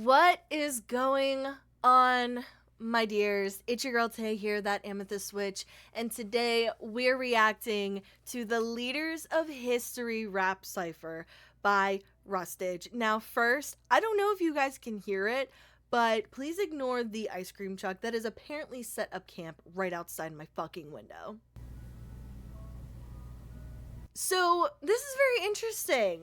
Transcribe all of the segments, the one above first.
What is going on, my dears? It's your girl Tay here, that Amethystwitch, and today we're reacting to the Leaders of History rap cypher by Rustage. Now first, I don't know if you guys can hear it, but please ignore the ice cream truck that is apparently set up camp right outside my fucking window. So this is very interesting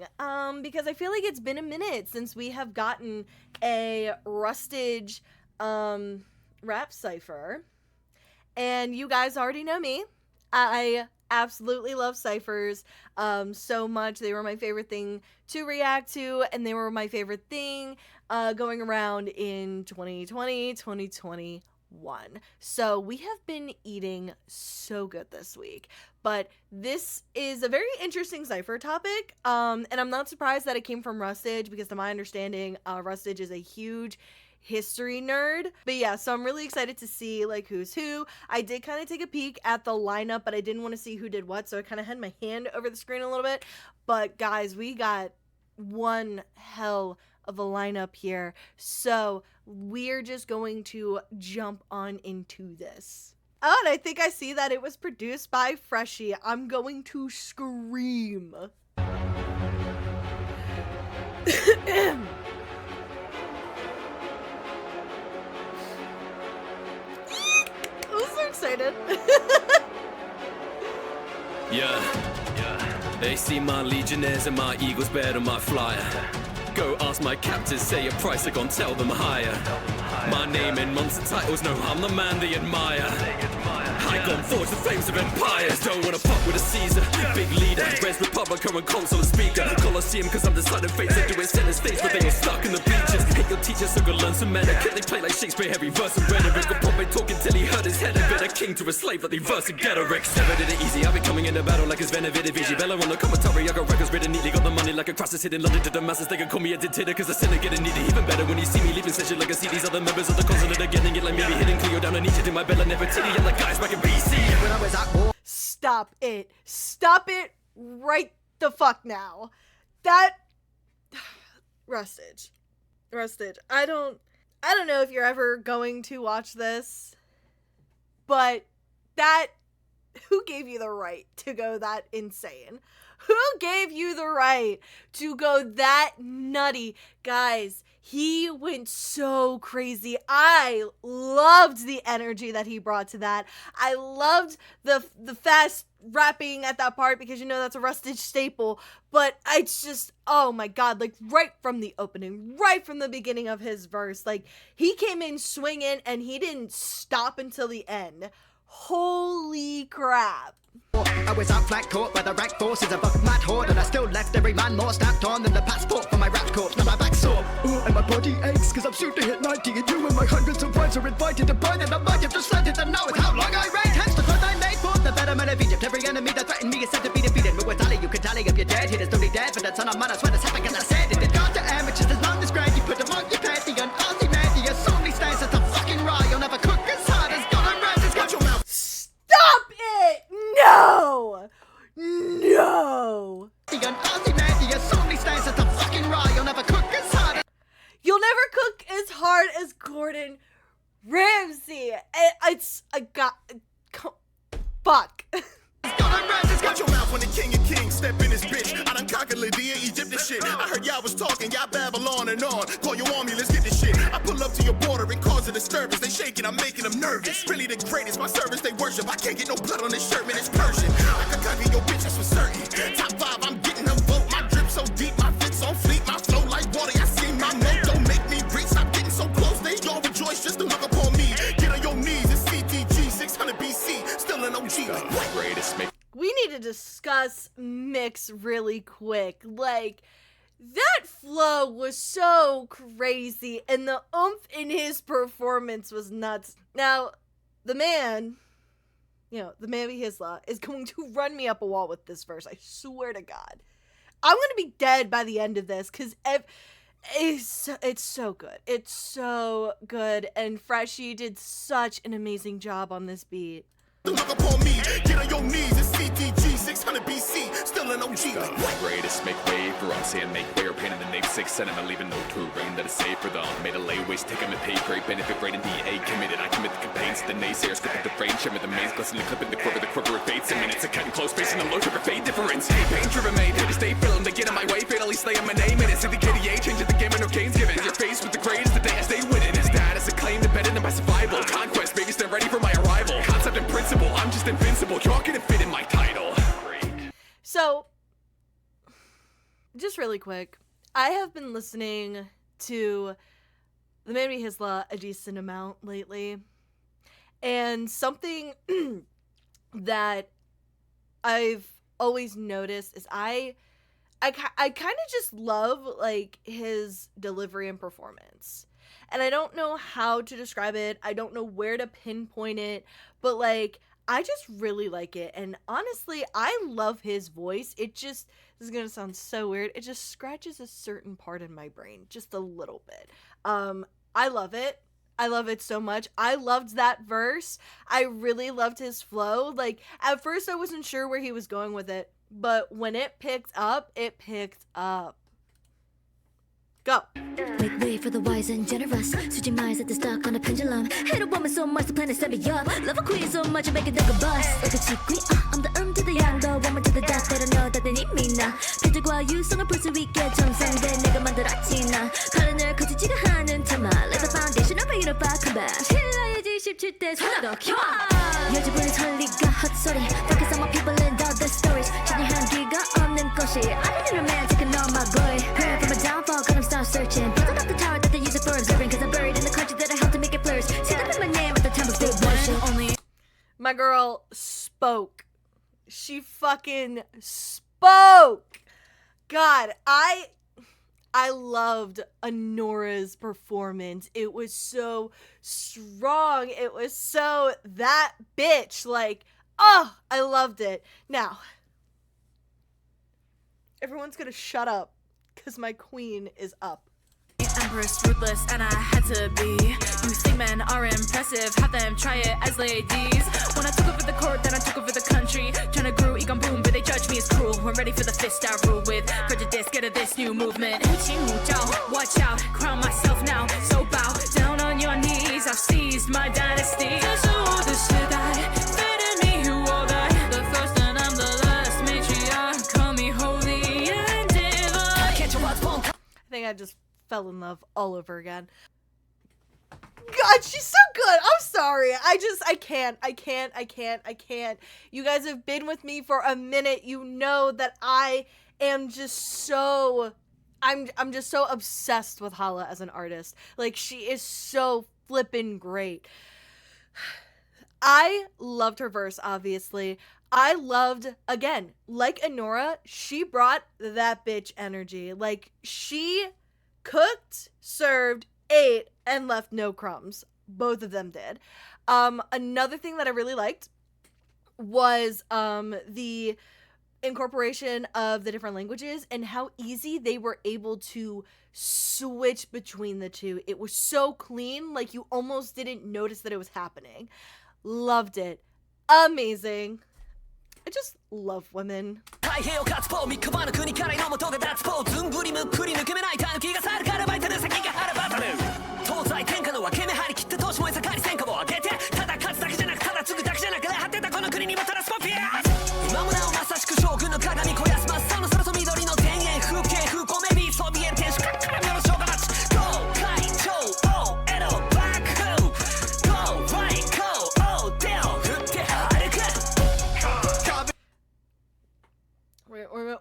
because I feel like it's been a minute since we have gotten a Rustage rap cypher, and you guys already know me. I absolutely love ciphers so much. They were my favorite thing to react to, and they were my favorite thing going around in 2020, 2021. So we have been eating so good this week, but this is a very interesting cipher topic, and I'm not surprised that it came from Rustage because to my understanding, Rustage is a huge history nerd. But yeah, so I'm really excited to see like who's who. I did kind of take a peek at the lineup, but I didn't want to see who did what, so I kind of had my hand over the screen a little bit. But guys, we got one hell of a lineup here, so we're just going to jump on into this. Oh, and I think I see that it was produced by Freshie. I'm going to scream. I'm so excited. Yeah. They see my legionnaires and my eagles bear on my flyer. Go ask my captors, say a price, I gon' tell them higher. My name in monster titles, no, I'm the man they admire. I gon' forge the flames of empires. Don't wanna fuck with a Caesar, big leader, Res Republic, current console speaker. Colosseum, cause I'm deciding fates. They do it center stage, but they ain't stuck in the bleachers. Hate your teacher, so go learn some etiquette. They play like Shakespeare, heavy verse and rhetoric. A puppet talking till he hurt his head. A bit a king to a slave, like they verse and rhetoric. Never did it easy, I've been coming into battle like it's Venevitti. Bella on the commentary, I got records written neatly. Got the money like a crisis hitting London to the masses. They can call me a dictator, cause the sinner getting needy. Even better when you see me leaving session like I see these other members of the continent are getting it like maybe hitting Cleo down and Egypt in my Bella Nefertiti. And like guys back in BC. Stop it. Stop it right the fuck now. That Rustage. I don't know if you're ever going to watch this, but who gave you the right to go that insane? Who gave you the right to go that nutty? Guys, he went so crazy. I loved the energy that he brought to that. I loved the fast rapping at that part because, you know, that's a Rustage staple. But it's just, oh my god, like right from the opening, right from the beginning of his verse, like he came in swinging and he didn't stop until the end. Holy crap. I was out flank caught by the rank forces of a mad horde, and I still left every man more stamped on than the passport for my rap corpse. Now my back sore, and my body aches, cause I'm soon to hit 90, and you and my hundreds of wives are invited to buy that I might have just landed, and now it's how long I reign. Hence the threat I made for the betterment of Egypt. Every enemy that threatened me is said to be defeated. But with Ali, you can tally if you're dead. He is totally dead for that son of man. I swear that's happened, cause I said it. It got to amateurs, as long as grand, you put them on your pantheon. Ozymandias only stands as a fucking rye. You'll never cook as hard as God and Ramses. Got your mouth. Stop it! No! No! You'll never cook as hard as Gordon Ramsay. Fuck. Got your mouth when the king of kings step in this bitch. I done conquered Lydia, Egypt and shit. I heard y'all was talking, y'all babble on and on. Call your army, let's get this shit. I pull up to your border and cause a disturbance. They shaking, I'm making them nervous. Really the greatest, my service they worship. I can't get no blood on this shirt, man, it's Persian. I can conquer your bitch, that's for certain. Top 5, I'm getting them vote. My drip so deep, my fits on fleet. My flow like water, I see my note. Don't make me reach, I'm getting so close. They all rejoice just to look upon me. Get on your knees, it's CTG, 600 BC. Still an OG. Greatest make. We need to discuss Mix really quick. Like, that flow was so crazy, and the oomph in his performance was nuts. Now, the man, TheManBeHisLa, is going to run me up a wall with this verse. I swear to God. I'm going to be dead by the end of this, because it's so good. It's so good, and Freshie did such an amazing job on this beat. Look upon me, get on your knees, it's CTG 600 BC, still an OG. The greatest make way for us and make way or pain in the name 6 and I'm leaving no terrain that is safe for them. Made a layways, take them and pay great benefit, great and DA committed. I commit the campaigns to the naysayers, grip the frame, shimmer the maze, glisten the clip in the quiver it fades. 10 minutes of cutting close, facing the low sugar fade difference. Hey, pain driven made, here to stay filling, they get in my way, fatally slaying my name in it. See the KDA, changing the game and no gains given. Your face with the greatest, the day I stay winning. Is that as a claim to bet into my survival? Conquest, baby, stand ready for my arrival. Concept and principle, I'm just invincible. You're gonna fit in my title. So, just really quick, I have been listening to TheManBeHisLa a decent amount lately, and something that I've always noticed is I kind of just love, like, his delivery and performance. And I don't know how to describe it. I don't know where to pinpoint it. But, like, I just really like it. And honestly, I love his voice. It just, this is going to sound so weird. It just scratches a certain part in my brain. Just a little bit. I love it. I love it so much. I loved that verse. I really loved his flow. Like, at first I wasn't sure where he was going with it. But when it picked up, it picked up. Go. Make way for the wise and generous. Switching minds at the stuck on a pendulum. Hate a woman so much the planet set me up. Love a queen so much I make it like a bust. Like a cheap queen, I'm the to the young, the woman to the death. They don't know that they need me now. 편들과 유성을 풀 수 있게 전생된 내가 만들었지 나. 가른을 거치지가 않은 테마. Lay the foundation of a unified comeback. 신라유지 17대 Seondeok. 여지부리 설리가 헛소리. Focus on my people and all the stories. 신의 향기가 없는 것이. I need a romantic and all my glory. Praying for my downfall, got him start searching. Building up the tower that they use it for observing. Cause I'm buried in the country that I helped to make it flourish. See them in my name at the temple state worship. Only my girl spoke. She fucking spoke. God, I loved Anora's performance. It was so strong. It was so that bitch. Like, oh, I loved it. Now, everyone's gonna shut up because my queen is up. Empress, ruthless, and I had to be. You think men are impressive, have them try it as ladies. When I took over the court, then I took over the country. Tryna grew, egon boom, but they judge me as cruel. I'm ready for the fist I rule with prejudice, get of this new movement. Watch out, crown myself now. So bow down on your knees, I've seized my dynasty. The Shaddai, fed in me who all die. The first and I'm the last matriarch. Call me holy and divine. I think I just fell in love all over again. God, she's so good. I'm sorry. I can't. You guys have been with me for a minute. You know that I am just so, I'm just so obsessed with Hala as an artist. Like, she is so flippin' great. I loved her verse, obviously. I loved, again, like Anora, she brought that bitch energy. Like, she cooked, served, ate, and left no crumbs. Both of them did. Another thing that I really liked was the incorporation of the different languages and how easy they were able to switch between the two. It was so clean, like you almost didn't notice that it was happening. Loved it. Amazing. I just love women.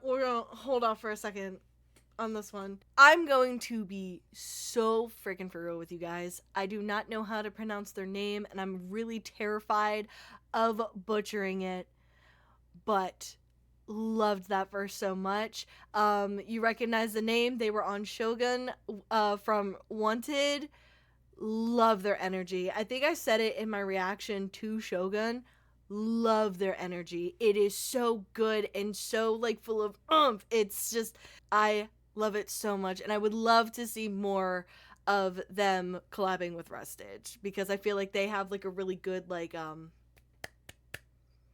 We're gonna hold off for a second on this one. I'm going to be so freaking for real with you guys. I do not know how to pronounce their name, and I'm really terrified of butchering it, but loved that verse so much. You recognize the name. They were on Shogun from Wanted. Love their energy. I think I said it in my reaction to Shogun. Love their energy. It is so good and so like full of oomph. It's just, I love it so much, and I would love to see more of them collabing with Rustage because I feel like they have like a really good like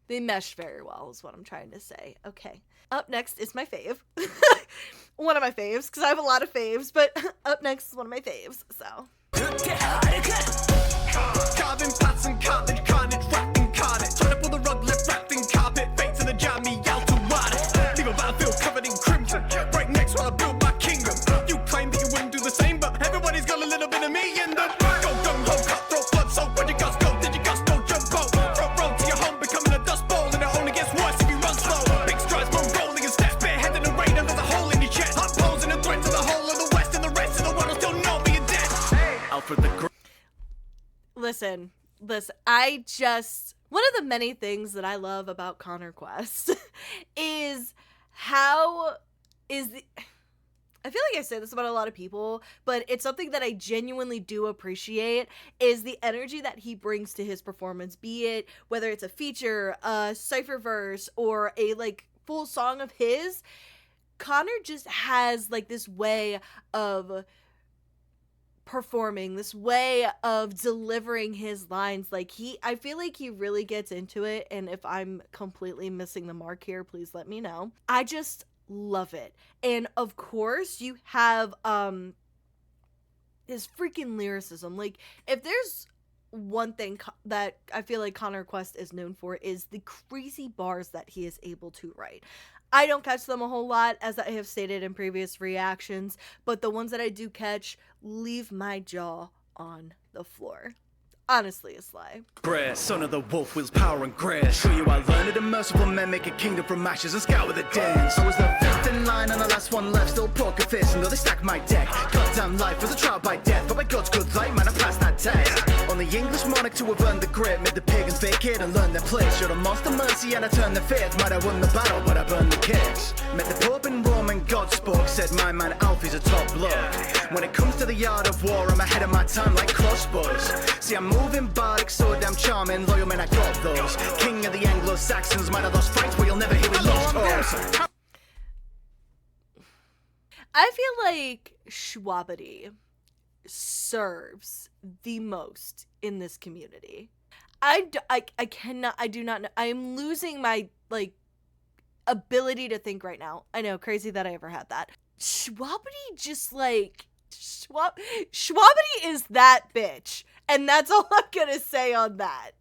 They mesh very well is what I'm trying to say. Okay. Up next is my fave. One of my faves, because I have a lot of faves, but up next is one of my faves, so. Carving pots and cartilage, carnage, wrapping carnage. Trying to pull the rug, left wrapping carpet. Fate to the jammy, out to water. Leave a battlefield covered in crimson. Break necks while I build my kingdom. You claim that you wouldn't do the same, but everybody's got a little bit of me in them. Go gung ho, cutthroat, blood soaked. Where'd your guts go? Did your guts go? Jump boat. Front row to your home, becoming a dust bowl. And it only gets worse if you run slow. Big strides, more rolling and steps. Bareheaded and rain, and there's a hole in your chest. I'm posing a threat to the whole of the West, and the rest of the world will still know me in death. Alfred the Great. Listen, one of the many things that I love about Conquer Quest is I feel like I say this about a lot of people, but it's something that I genuinely do appreciate, is the energy that he brings to his performance, be it whether it's a feature, a cypher verse, or a, like, full song of his. Connor just has, like, this way of performing, this way of delivering his lines. Like, I feel like he really gets into it, and if I'm completely missing the mark here, please let me know. I just love it. And of course you have his freaking lyricism. Like, if there's one thing that I feel like Conquer Quest is known for, is the crazy bars that he is able to write. I don't catch them a whole lot, as I have stated in previous reactions, but the ones that I do catch leave my jaw on the floor. Honestly, a sly. Grass, son of the wolf, wills power and grass. Show you I learned it, and merciful men make a kingdom from ashes and scout with a dance. I was the fifth in line and the last one left, still poker face, and though they stacked my deck. Goddamn life was a trial by death, but by God's good light, man, I passed that test. On the English monarch to have earned the grit, made the pagans vacate and learn their place. Showed a monster mercy and I turned the faith. Might have won the battle, but I burned the cakes. Met the Pope in Rome and God spoke, said my man Alfie's a top bloke. When it comes to the art of war, I'm ahead of my time like crossbows. See, I'm moving bardic, so damn charming, loyal men, I got those. King of the Anglo-Saxons, might have lost fights, but you'll never hear me lost toes. I feel like Shwabadi serves the most in this community. I do not know. I am losing my, like, ability to think right now. I know, crazy that I ever had that. Shwabadi just, like, Shwabadi is that bitch. And that's all I'm gonna say on that.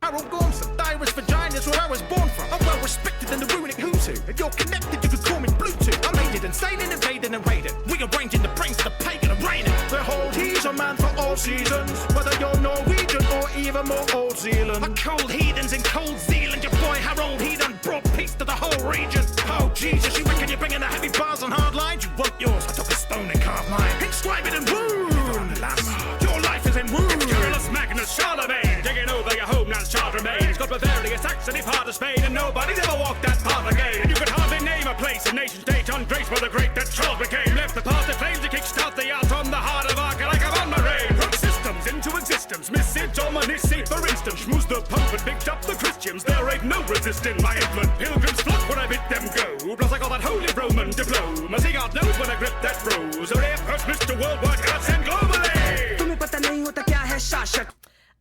Harald Gorm's the direst vagina's where I was born from. I'm well respected in the runic who's who. If you're connected, you could call me Bluetooth. I'm raided and sailing, invading and raided. Rearranging the brains of the pagan and raining. Behold, he's a man for all seasons. Whether you're Norwegian or even more Old Zealand. A cold heathens in cold Zealand. Your boy Harald Heathen brought peace to the whole region. Oh Jesus, you reckon you're bringing the heavy bars on hard lines? You want yours? I took a stone and carved mine. Inscribe it in wound, lass. Your life is in wound. Careless Magnus Charlemagne taking over your homeland's Charlemagne. He's got Bavaria, Saxony, part of Spain, and nobody's ever walked that path again. And you could hardly name a place, a nation state, ungraced by the great that Charles became. Left the past in flames to kickstart the art from the heart of Arca like I'm on my reign. Brought systems into existence, Missy Dominicci, for instance. Schmoozed the Pope and picked up the Christians. There ain't no resisting my infant. Pilgrims flock when I bid them go. Plus I got that holy Roman diplomacy. God knows when I grip that rose. So they first Mr. Worldwide Gods and globally.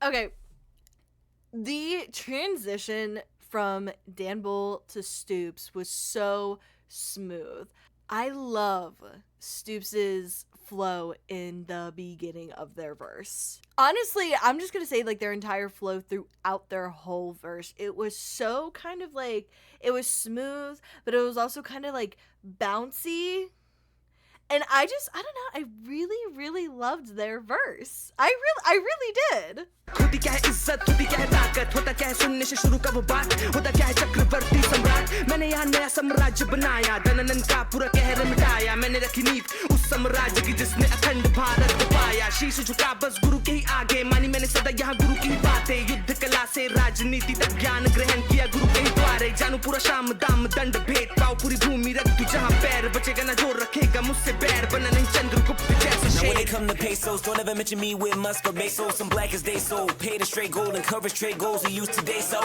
Okay. The transition from Dan Bull to Stoops was so smooth. I love Stoops' flow in the beginning of their verse. Honestly, I'm just gonna say, like, their entire flow throughout their whole verse. It was so kind of like, it was smooth, but it was also kind of like bouncy. And I don't know, I really, really loved their verse. I really did. खुदी क्या है इज्जत खुदी क्या है ताकत होता क्या है सुनने से शुरू का वो बात होता क्या है चक्रवर्ती सम्राट मैंने यहाँ नया साम्राज्य बनाया धननन का पूरा कहर मिटाया मैंने रखी नींव उस साम्राज्य की जिसने अखंड भारत को पाया शीश झुका बस गुरु के ही आगे मानी मैंने सदा यहाँ गुरु की बातें युद्ध कला से राजनीति तक ज्ञान ग्रहण किया गुरु के ही द्वारे जानू पूरा शाम दाम दंड भेद पाओ पूरी भूमि रख तू जहाँ पैर बचेगा ना जोर रखेगा मुझसे बैर बना नहीं चंद्रगुप्त जैसा शेर. When it come to pesos, don't ever mention me with Musk or Bezos. I'm black as they sold. Paid a straight gold and coverage trade goals we use today, so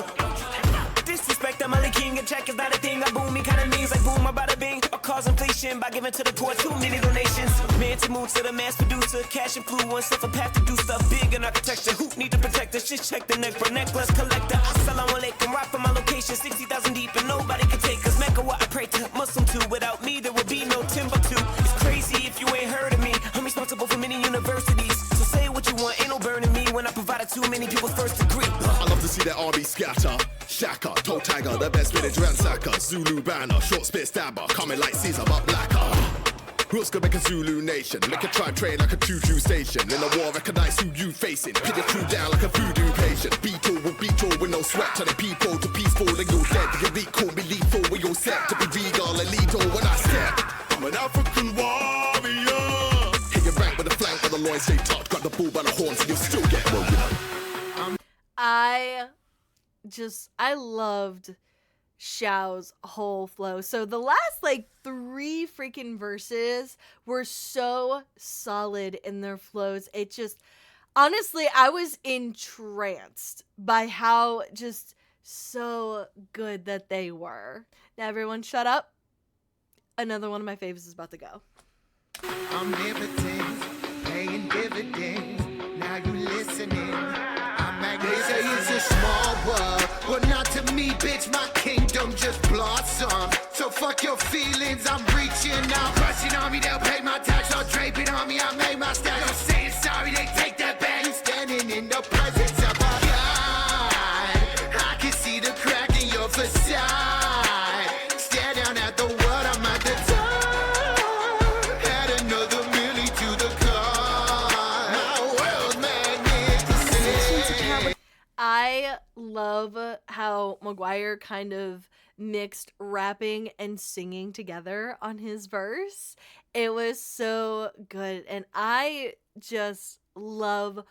disrespect, I'm only king and check is not a thing. I boom me kinda means like boom, I'm bada bing. cause inflation by giving to the poor too many donations. Man to moon to the mass producer, cash influence, if a path to do stuff big in architecture. Who need to protect us? Just check the neck for necklace collector. Assalamu alaikum, rock from my location, 60,000 deep, and nobody can take us. Mecca, what I pray to, Muslim too. Without me, there would be no Timbuktu. It's crazy if you ain't heard of me. I'm responsible for many universities. So say what you want, ain't no burning me when I provided too many people's first degree. I love to see their army scatter. Shaka, toe tagger, the best village ransacker. Zulu banner, short spit stabber, coming like Caesar but blacker. Who's gonna make a Zulu nation? Make a tribe train like a choo-choo station. In the war, recognize who you facing. Pin your crew down like a voodoo patient. Beat all with no sweat. Turn the people to peaceful and you're dead. The elite call me lethal when you're set to be regal and lethal when I step. I'm an African warrior. Hit your rank with a flank with the loins stay tucked. Grab the bull by the horns and you'll still get one. I loved Shao's whole flow. So the last like 3 freaking verses were so solid in their flows. It just, honestly, I was entranced by how just so good that they were. Now everyone shut up. Another one of my favorites is about to go. Omnipotent, paying dividends. Now you listening. They say it's a small world, but not to me, bitch. My kingdom just blossom. So fuck your feelings, I'm reaching out. Crushing on me, they'll pay my tax. I'll drape it on me, I made my stack. I'm saying sorry, they take that back. You standing in the presence of a God. I can see the crack in your facade. Stare down at the world, I'm at the top. Add another milli to the card. My world's magnificent. I love how McGwire kind of mixed rapping and singing together on his verse. It was so good, and I just love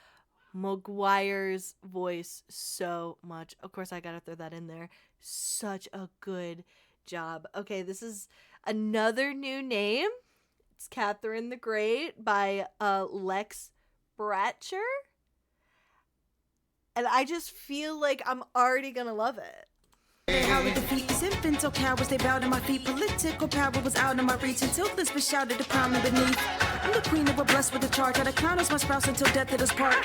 McGwire's voice so much. Of course, I gotta throw that in there. Such a good job. Okay, this is another new name. It's Katherine the Great by Lex Bratcher. And I just feel like I'm already gonna love it. How we defeat these infants, oh cowards, they bowed to my feet. Political power was out of my reach until this was shouted upon and beneath. I'm the queen that were blessed with the charge. Had a clown as my spouse until death did us part.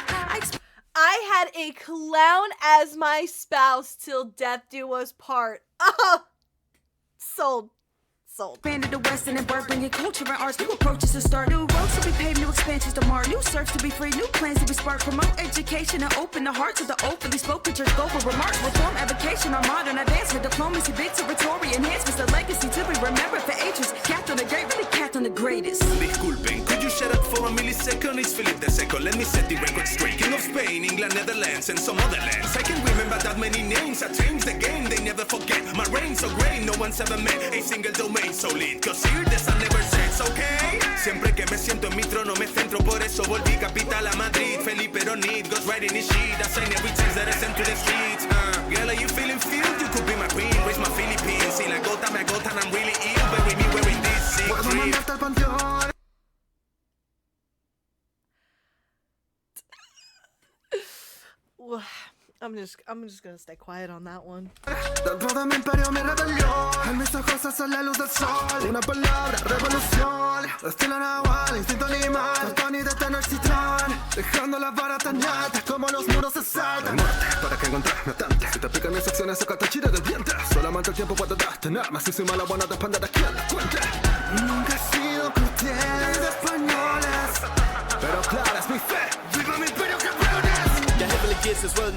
I had a clown as my spouse till death do us part. Sold. Expanded the West and embarked bringing culture and arts. New approaches to start. New roads to be paved, new expansions to mar. New serfs to be free, new plans to be sparked. Promote education and open the hearts of the openly spoken church. Go for remarks, reform, avocation, our modern advancement. Diplomacy, victory, enhancements. The legacy to be remembered for ages. Katherine the Great, really Katherine the Greatest. Disculpen, could you shut up for a millisecond? It's Philip II. Let me set the record straight. King of Spain, England, Netherlands, and some other lands. I can remember that many names. I changed the game, they never forget. My reign so great, no one's ever met a single domain so lead. Cause here this I never said, okay? Siempre que me siento en mi trono me centro. Por eso volví capital a Madrid. Felipe don't need goes right in his sheet. I sign every text that I send to the streets. Girl, are you feeling filled? You could be my queen. Where's my Philippines? Si la gota me agota and I'm really ill. Bury me wearing this secret. I'm just gonna stay quiet on that one. Todo mi imperio me rebelió. En mis ojos es la luz del sol. Una palabra, revolución. Estilo nahual, instinto animal. Tratón y detener citrón. Dejando la vara tan alta como los muros se saltan. Muerte, para que encontrarme atante. Si te pican mis acciones, saca te chile del diente. Solamente el tiempo puede detenerme. Si soy mala buena depende de quién la cuente. Nunca he sido cruel de españoles. Pero clara es mi fe. Viva mi imperio, cabrones. The heavenly gifts as well.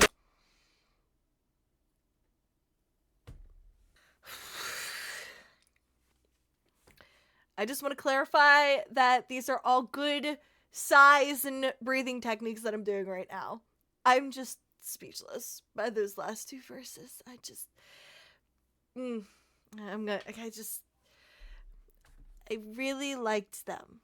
I just want to clarify that these are all good sighs and breathing techniques that I'm doing right now. I'm just speechless by those last 2 verses. I really liked them.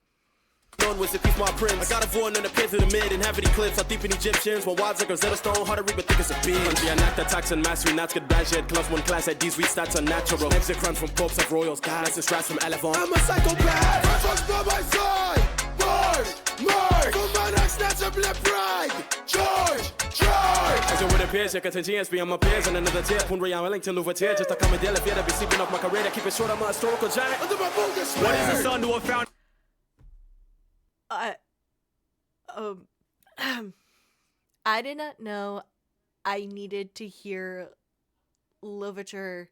Known was the peace, my prince. I got a void in the pit of the mid and heavy clips. I deep in Egyptians, while wives like Rosetta Stone, hard to read but thick as a beam. Country and act attacks and mastery, not good badge yet. Class 1 class at these weak stats are natural. Exit crime from popes of royals, guys and strats from Elevon. I'm a psychopath. Refuge by my side. Mark. For my next snatch of left right. Charge. As I would have peers. Jag kan tänka ens be om my peers. And another tip, hon rör mig till Louvet. Just a come and deal if you're be sleeping off my career. Keep it short, I'm a historical giant. Under my bogus. What is the sun to a fountain? I did not know I needed to hear Louverture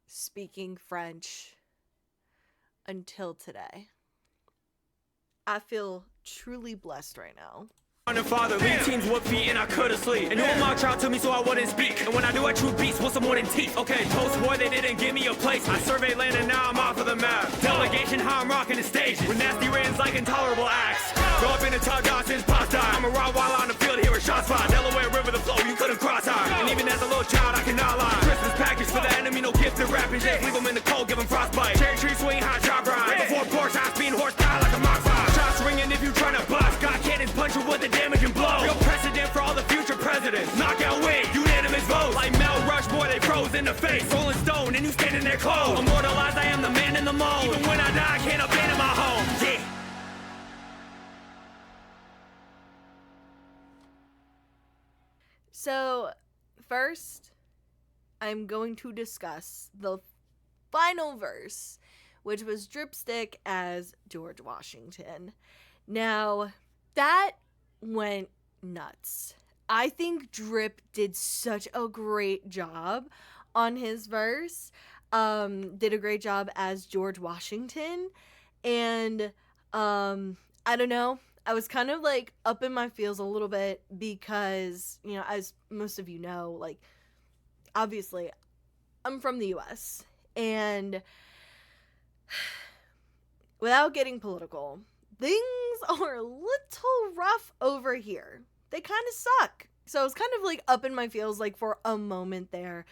speaking French until today. I feel truly blessed right now. And father, lead teams whoop feet and I couldn't sleep. And you all my child to me so I wouldn't speak. And when I do I true beats, what's some more than teeth? Okay, post-war they didn't give me a place. I surveyed land and now I'm off of the map. Delegation, how I'm rocking the stages. With nasty rains like intolerable acts. Go up in the tall God since pasta. I'm a raw while on the field, hearing shots fired. Delaware River, the flow, you couldn't cross high. And even as a little child, I cannot lie. Christmas package for the enemy, no gift to rapping. Just leave them in the cold, give them frostbite. Cherry tree swing, hot job ride. Before Porsche, high speed, horse die like a Mach 5. Shots ringing if you tryna bust. Got cannons punching with the damage and blow. Real precedent for all the future presidents. Knockout win, unanimous votes. Like Mel Rush, boy, they froze in the face. Rolling Stone, and you stand in their clothes. Immortalized, I am the man in the mold. Even when I die, I can't abandon my home. Yeah. So, first, I'm going to discuss the final verse, which was Dripstick as George Washington. Now, that went nuts. I think Drip did such a great job on his verse. Did a great job as George Washington. And, I don't know. I was kind of like up in my feels a little bit because, you know, as most of you know, like, obviously, I'm from the US. And without getting political, things are a little rough over here. They kind of suck. So I was kind of like up in my feels like for a moment there.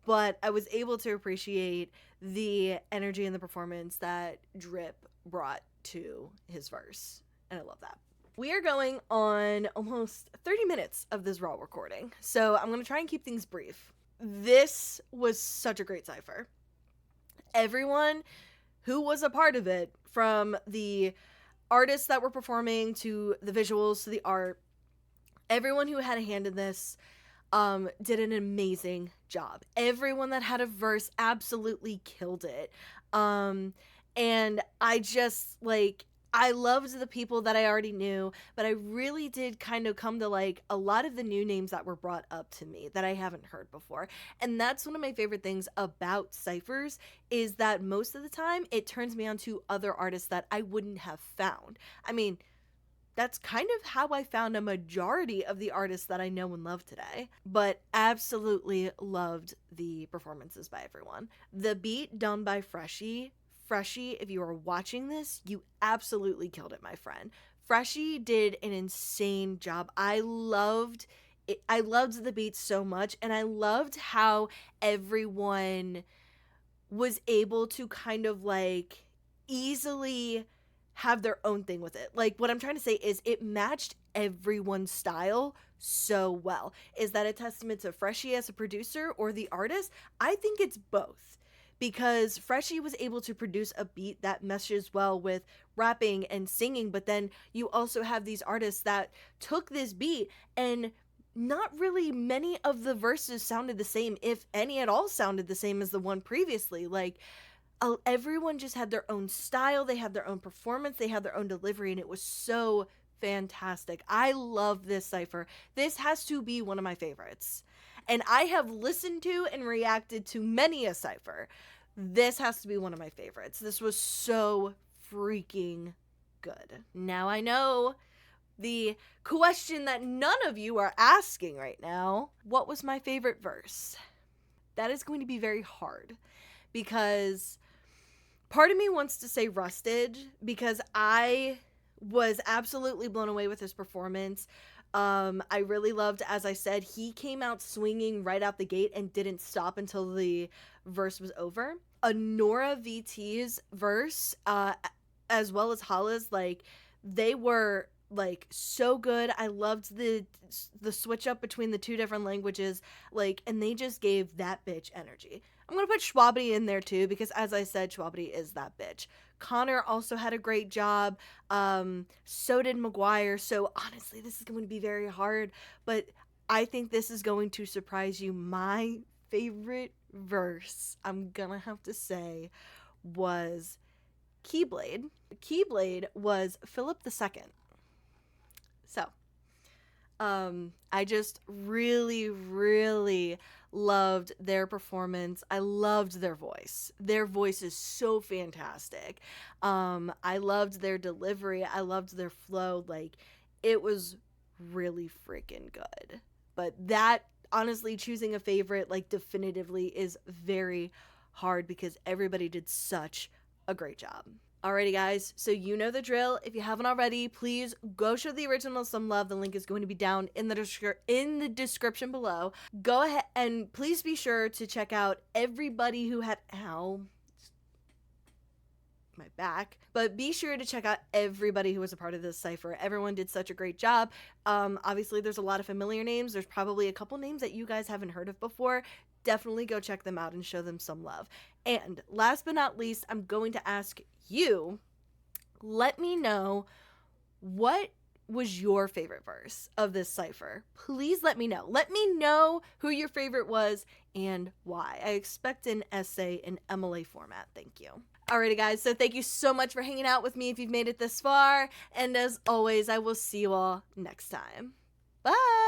But I was able to appreciate the energy and the performance that Drip brought to his verse. And I love that. We are going on almost 30 minutes of this raw recording, so I'm going to try and keep things brief. This was such a great cipher. Everyone who was a part of it, from the artists that were performing to the visuals to the art, everyone who had a hand in this did an amazing job. Everyone that had a verse absolutely killed it. And I just, like, I loved the people that I already knew, but I really did kind of come to like a lot of the new names that were brought up to me that I haven't heard before. And that's one of my favorite things about ciphers, is that most of the time it turns me on to other artists that I wouldn't have found. I mean, that's kind of how I found a majority of the artists that I know and love today. But absolutely loved the performances by everyone. The beat done by Freshie, if you are watching this, you absolutely killed it, my friend. Freshie did an insane job. I loved it. I loved the beat so much, and I loved how everyone was able to kind of like easily have their own thing with it. Like, what I'm trying to say is it matched everyone's style so well. Is that a testament to Freshie as a producer or the artist? I think it's both. Because Freshie was able to produce a beat that meshes well with rapping and singing, but then you also have these artists that took this beat and not really many of the verses sounded the same, if any at all sounded the same as the one previously. Like, everyone just had their own style, they had their own performance, they had their own delivery, and it was so fantastic. I love this cipher. This has to be one of my favorites. And I have listened to and reacted to many a cipher. This has to be one of my favorites. This was so freaking good. Now I know the question that none of you are asking right now. What was my favorite verse? That is going to be very hard, because part of me wants to say Rustage, because I was absolutely blown away with his performance. I really loved, as I said, he came out swinging right out the gate and didn't stop until the verse was over. AnoraVT's verse, as well as Hala's, like, they were like so good. I loved the switch up between the two different languages, like, and they just gave that bitch energy. I'm gonna put Shwabadi in there too, because as I said, Shwabadi is that bitch. Connor also had a great job. So did McGwire. So honestly, this is going to be very hard, but I think this is going to surprise you. My favorite verse, I'm gonna have to say, was Keyblade. Keyblade was Philip II. So, I just really, really loved their performance. I loved their voice. Their voice is so fantastic. I loved their delivery. I loved their flow. Like, it was really freaking good. But that, honestly, choosing a favorite, like, definitively is very hard because everybody did such a great job. Alrighty, guys, so you know the drill. If you haven't already, please go show the original some love. The link is going to be down in the description below. Go ahead and please be sure to check out everybody who had my back, but be sure to check out everybody who was a part of this cipher. Everyone did such a great job. Obviously, there's a lot of familiar names. There's probably a couple names that you guys haven't heard of before. Definitely go check them out and show them some love. And last but not least, I'm going to ask you, let me know, what was your favorite verse of this cipher? Please let me know. Let me know who your favorite was and why. I expect an essay in MLA format. Thank you. Alrighty, guys, so thank you so much for hanging out with me if you've made it this far. And as always, I will see you all next time. Bye!